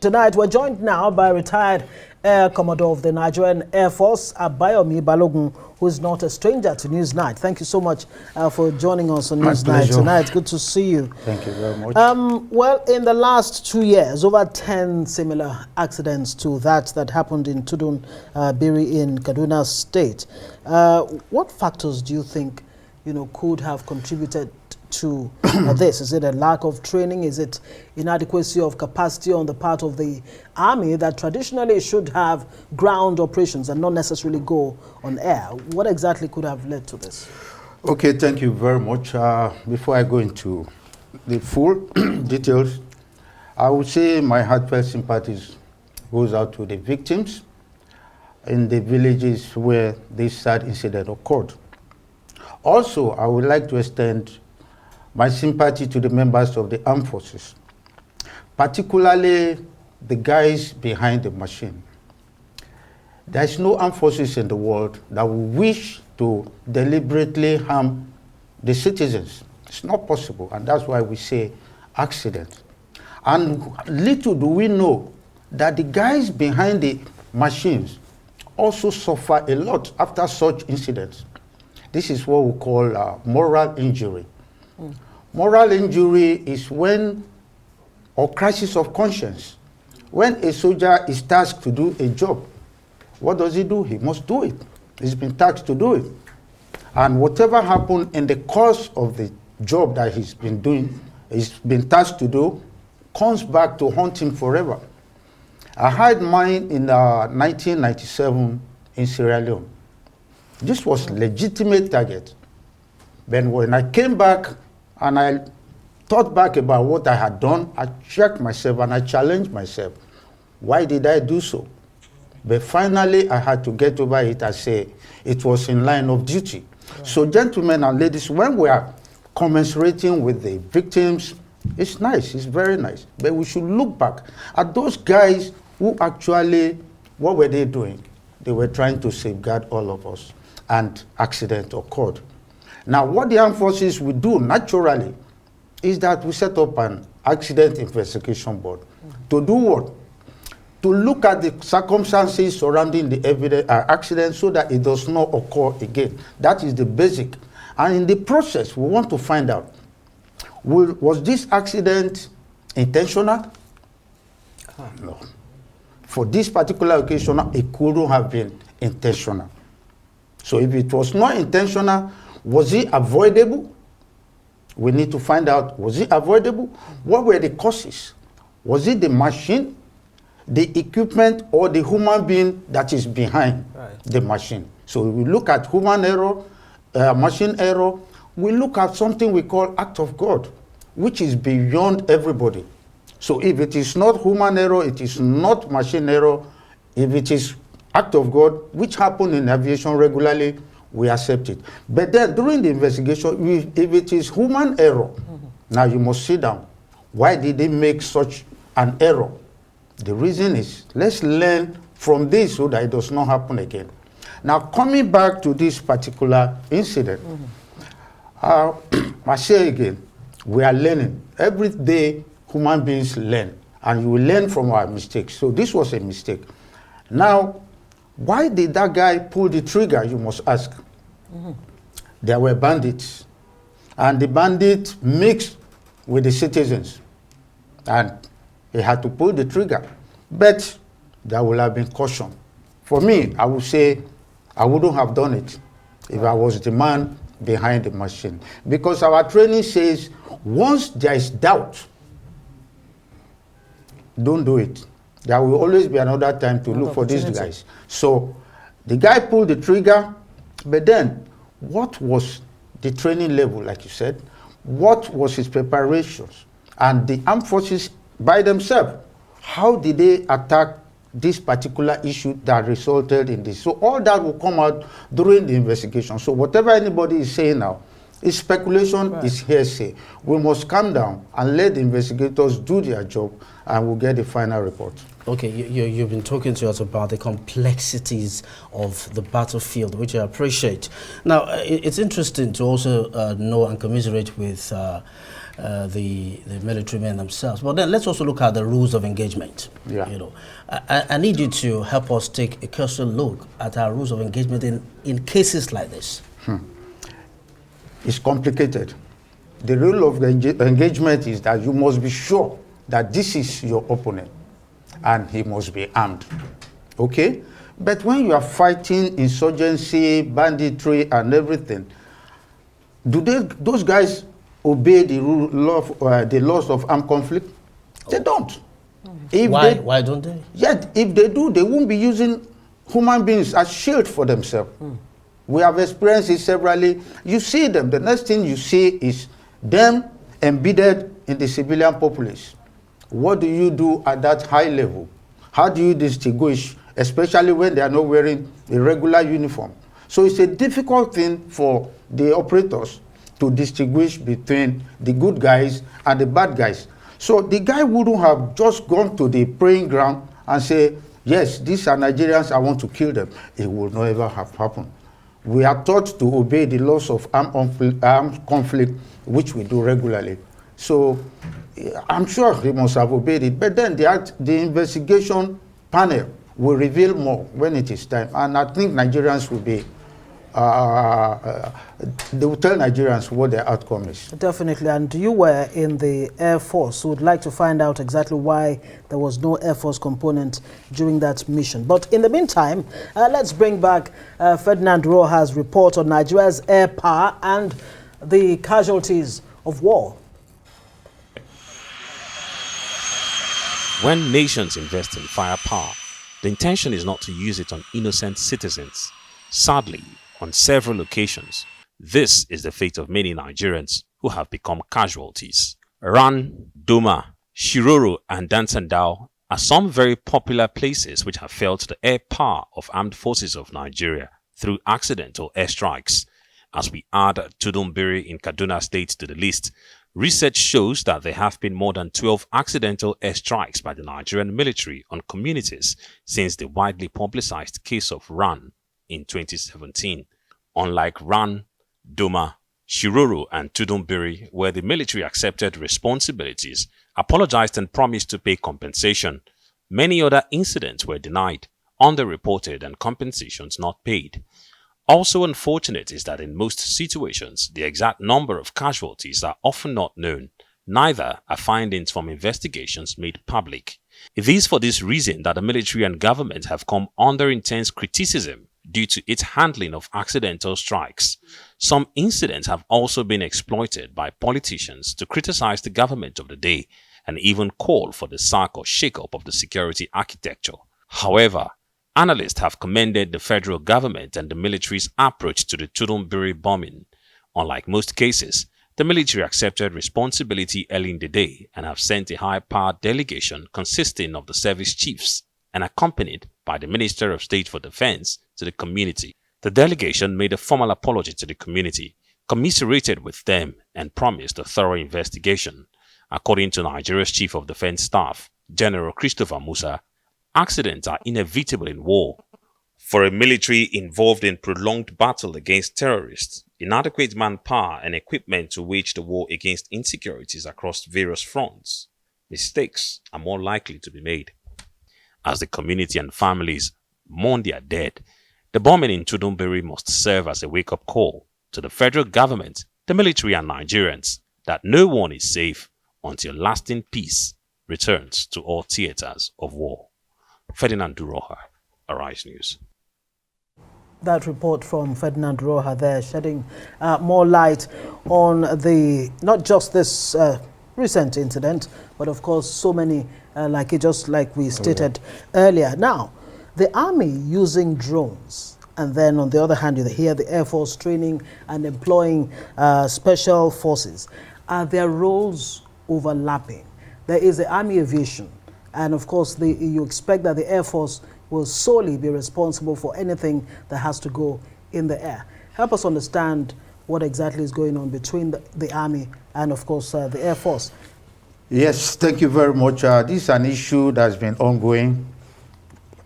Tonight, we're joined now by retired Air Commodore of the Nigerian Air Force, Abayomi Balogun, who is not a stranger to Newsnight. Thank you so much for joining us on Newsnight tonight. Good to see you. Thank you very much. Well, in the last 2 years, over 10 similar accidents to that happened in Tudun Biri in Kaduna State. What factors do you think, could have contributed to this? Is it a lack of training? Is it inadequacy of capacity on the part of the army that traditionally should have ground operations and not necessarily go on air? What exactly could have led to this? Okay, thank you very much. Before I go into the full details, I would say my heartfelt sympathies goes out to the victims in the villages where this sad incident occurred. Also, I would like to extend my sympathy to the members of the armed forces, particularly the guys behind the machine. There's no armed forces in the world that will wish to deliberately harm the citizens. It's not possible, and that's why we say accident. And little do we know that the guys behind the machines also suffer a lot after such incidents. This is what we call moral injury. Moral injury is when, or crisis of conscience, when a soldier is tasked to do a job. What does he do? He must do it. He's been tasked to do it. And whatever happened in the course of the job that he's been doing, he's been tasked to do, comes back to haunt him forever. I had mine in 1997 in Sierra Leone. This was legitimate target. Then when I came back and I thought back about what I had done, I checked myself and I challenged myself. Why did I do so? But finally, I had to get over it and say it was in line of duty. Right. So gentlemen and ladies, when we are commiserating with the victims, it's nice, it's very nice. But we should look back at those guys who actually, what were they doing? They were trying to safeguard all of us, and accident occurred. Now, what the armed forces will do naturally is that we set up an accident investigation board. To do what? To look at the circumstances surrounding the accident so that it does not occur again. That is the basic. And in the process, we want to find out, was this accident intentional? No. For this particular occasion, it couldn't have been intentional. So if it was not intentional, was it avoidable? We need to find out, was it avoidable? What were the causes? Was it the machine, the equipment, or the human being that is behind the machine? So we look at human error, machine error. We look at something we call act of God, which is beyond everybody. So if it is not human error, it is not machine error. If it is act of God, which happen in aviation regularly, we accept it. But then during the investigation, if it is human error, now you must sit down. Why did they make such an error? The reason is, let's learn from this so that it does not happen again. Now, coming back to this particular incident, I say again, we are learning. Every day, human beings learn, and you will learn from our mistakes. So this was a mistake. Now, why did that guy pull the trigger, you must ask? There were bandits, and the bandits mixed with the citizens, and he had to pull the trigger. But there will have been caution. For me, I would say I wouldn't have done it if I was the man behind the machine. Because our training says, once there is doubt, don't do it. There will always be another time to look for these guys. So the guy pulled the trigger, but then what was the training level, like you said? What was his preparations? And the armed forces by themselves, how did they attack this particular issue that resulted in this? So all that will come out during the investigation. So whatever anybody is saying now, It's speculation, it's hearsay. We must calm down and let the investigators do their job, and we'll get the final report. Okay, you've been talking to us about the complexities of the battlefield, which I appreciate. Now, it's interesting to also know and commiserate with the military men themselves. But then let's also look at the rules of engagement. Yeah. You know, I need you to help us take a closer look at our rules of engagement in cases like this. It's complicated. The rule of engagement is that you must be sure that this is your opponent and he must be armed. Okay? But when you are fighting insurgency, banditry, and everything, those guys obey the the laws of armed conflict? They don't. Why don't they? Yet, if they do, they won't be using human beings as shield for themselves. We have experienced it severally. You see them. The next thing you see is them embedded in the civilian populace. What do you do at that high level? How do you distinguish, especially when they are not wearing a regular uniform? So it's a difficult thing for the operators to distinguish between the good guys and the bad guys. So the guy wouldn't have just gone to the praying ground and say, yes, these are Nigerians, I want to kill them. It would not ever have happened. We are taught to obey the laws of armed conflict, which we do regularly. So I'm sure he must have obeyed it. But then the investigation panel will reveal more when it is time. And I think Nigerians will be, they will tell Nigerians what their outcome is. Definitely. And you were in the Air Force. We would like to find out exactly why there was no Air Force component during that mission. But in the meantime, let's bring back Ferdinand Roha's report on Nigeria's air power and the casualties of war. When nations invest in firepower, the intention is not to use it on innocent citizens. Sadly, on several occasions, this is the fate of many Nigerians who have become casualties. Ran, Doma, Shiroro, and Dansandao are some very popular places which have felt the air power of armed forces of Nigeria through accidental airstrikes. As we add Tudumbiri in Kaduna State to the list, research shows that there have been more than 12 accidental airstrikes by the Nigerian military on communities since the widely publicized case of Ran in 2017. Unlike Ran, Doma, Shiroro, and Tudumbiri, where the military accepted responsibilities, apologized and promised to pay compensation, many other incidents were denied, underreported, and compensations not paid. Also unfortunate is that in most situations, the exact number of casualties are often not known, neither are findings from investigations made public. It is for this reason that the military and government have come under intense criticism due to its handling of accidental strikes. Some incidents have also been exploited by politicians to criticize the government of the day and even call for the sack or shake-up of the security architecture. However, analysts have commended the federal government and the military's approach to the Tudumbiri bombing. Unlike most cases, the military accepted responsibility early in the day and have sent a high-powered delegation consisting of the service chiefs and accompanied by the Minister of State for Defense to the community. The delegation made a formal apology to the community, commiserated with them, and promised a thorough investigation. According to Nigeria's Chief of Defense Staff, General Christopher Musa, accidents are inevitable in war. For a military involved in prolonged battle against terrorists, inadequate manpower and equipment to wage the war against insecurities across various fronts, mistakes are more likely to be made. As the community and families mourn their dead, the bombing in Tudumbiri must serve as a wake-up call to the federal government, the military and Nigerians that no one is safe until lasting peace returns to all theaters of war. Ferdinand Roha, Arise News. That report from Ferdinand Roha there, shedding more light on not just this recent incident, but of course so many, like we stated earlier. Now, the army using drones, and then on the other hand, you hear the Air Force training and employing special forces. Are their roles overlapping? There is the army aviation, and of course you expect that the Air Force will solely be responsible for anything that has to go in the air. Help us understand what exactly is going on between the Army and, of course, the Air Force. Yes, thank you very much. This is an issue that's been ongoing.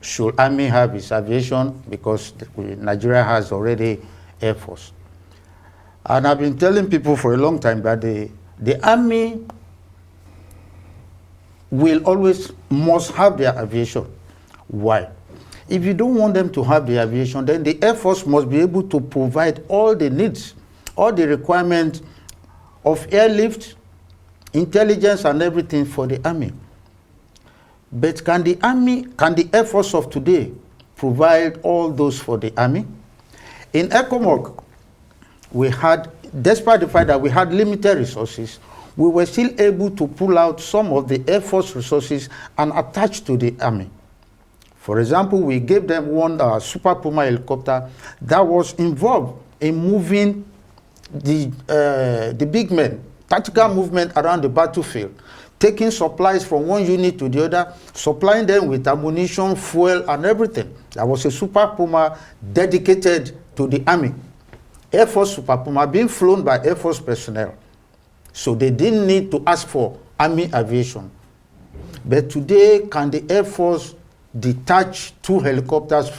Should Army have its aviation? Because Nigeria has already Air Force. And I've been telling people for a long time that the Army must have their aviation. Why? If you don't want them to have the aviation, then the Air Force must be able to provide all the needs, all the requirements of airlift, intelligence, and everything for the Army. But can the Air Force of today provide all those for the Army? In ECOMOG, we had, despite the fact that we had limited resources, we were still able to pull out some of the Air Force resources and attach to the Army. For example, we gave them one Super Puma helicopter that was involved in moving the big men, tactical movement around the battlefield, taking supplies from one unit to the other, supplying them with ammunition, fuel, and everything. That was a Super Puma dedicated to the Army. Air Force Super Puma being flown by Air Force personnel. So they didn't need to ask for Army aviation. But today, can the Air Force detach 2 helicopters,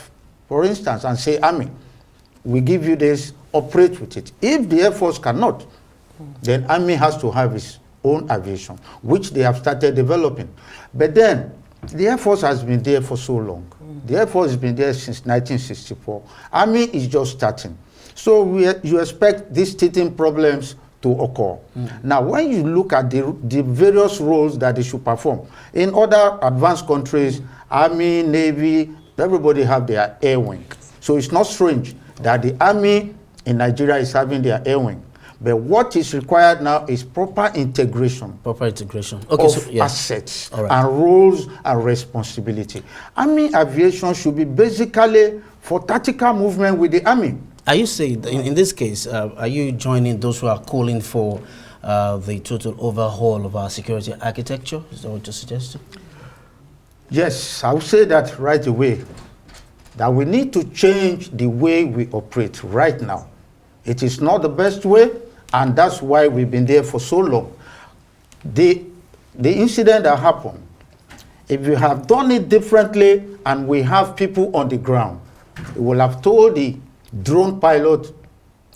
for instance, and say, Army, we give you this, operate with it? If the Air Force cannot, then Army has to have its own aviation, which they have started developing. But then, the Air Force has been there for so long. The Air Force has been there since 1964. Army is just starting. So you expect these teething problems to occur. Now, when you look at the various roles that they should perform, in other advanced countries, Army, Navy, everybody have their air wing. So it's not strange that the Army in Nigeria is having their air wing. But what is required now is proper integration. Okay, of so, yeah. assets and roles and responsibility. Army aviation should be basically for tactical movement with the Army. Are you saying, in this case, are you joining those who are calling for the total overhaul of our security architecture? Is that what you're suggesting? Yes, I would say that right away, that we need to change the way we operate right now. It is not the best way, and that's why we've been there for so long. The incident that happened, if you have done it differently and we have people on the ground, we will have told the drone pilot,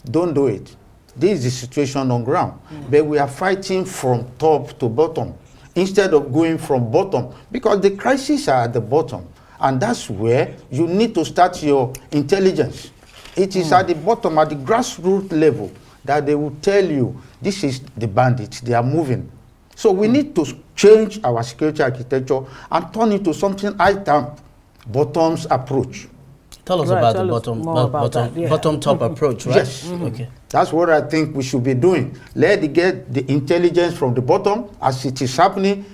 don't do it. This is the situation on ground. But we are fighting from top to bottom instead of going from bottom, because the crises are at the bottom. And that's where you need to start your intelligence. It is at the bottom, at the grassroots level, that they will tell you, this is the bandits, they are moving. So we need to change our security architecture and turn it to something high-term, bottoms approach. Tell us about the bottom-top approach, right? Yes. Okay. That's what I think we should be doing. Let's get the intelligence from the bottom as it is happening.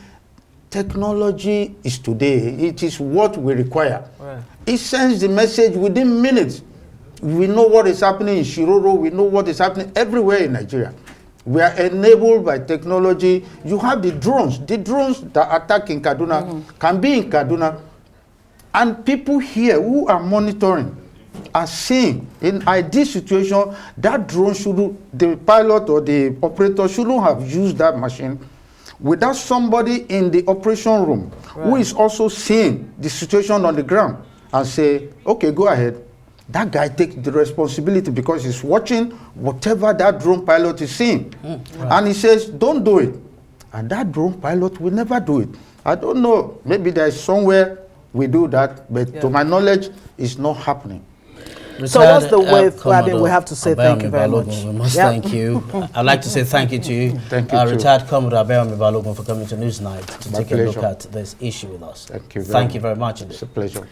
Technology is today. It is what we require. Right. It sends the message within minutes. We know what is happening in Shiroro. We know what is happening everywhere in Nigeria. We are enabled by technology. You have the drones. The drones that attack in Kaduna can be in Kaduna. And people here who are monitoring are seeing in ideal situation that drone the pilot or the operator shouldn't have used that machine without somebody in the operation room who is also seeing the situation on the ground and say, okay, go ahead. That guy takes the responsibility because he's watching whatever that drone pilot is seeing. And he says, don't do it. And that drone pilot will never do it. I don't know, maybe there's somewhere we do that, but to my knowledge, it's not happening. So what's the way, I mean, we have to say thank you very much. We must thank you. I'd like to say thank you to you. Thank you retired Commodore Abayomi Balogun for coming to Newsnight to take a look at this issue with us. Thank you very much. It's a pleasure.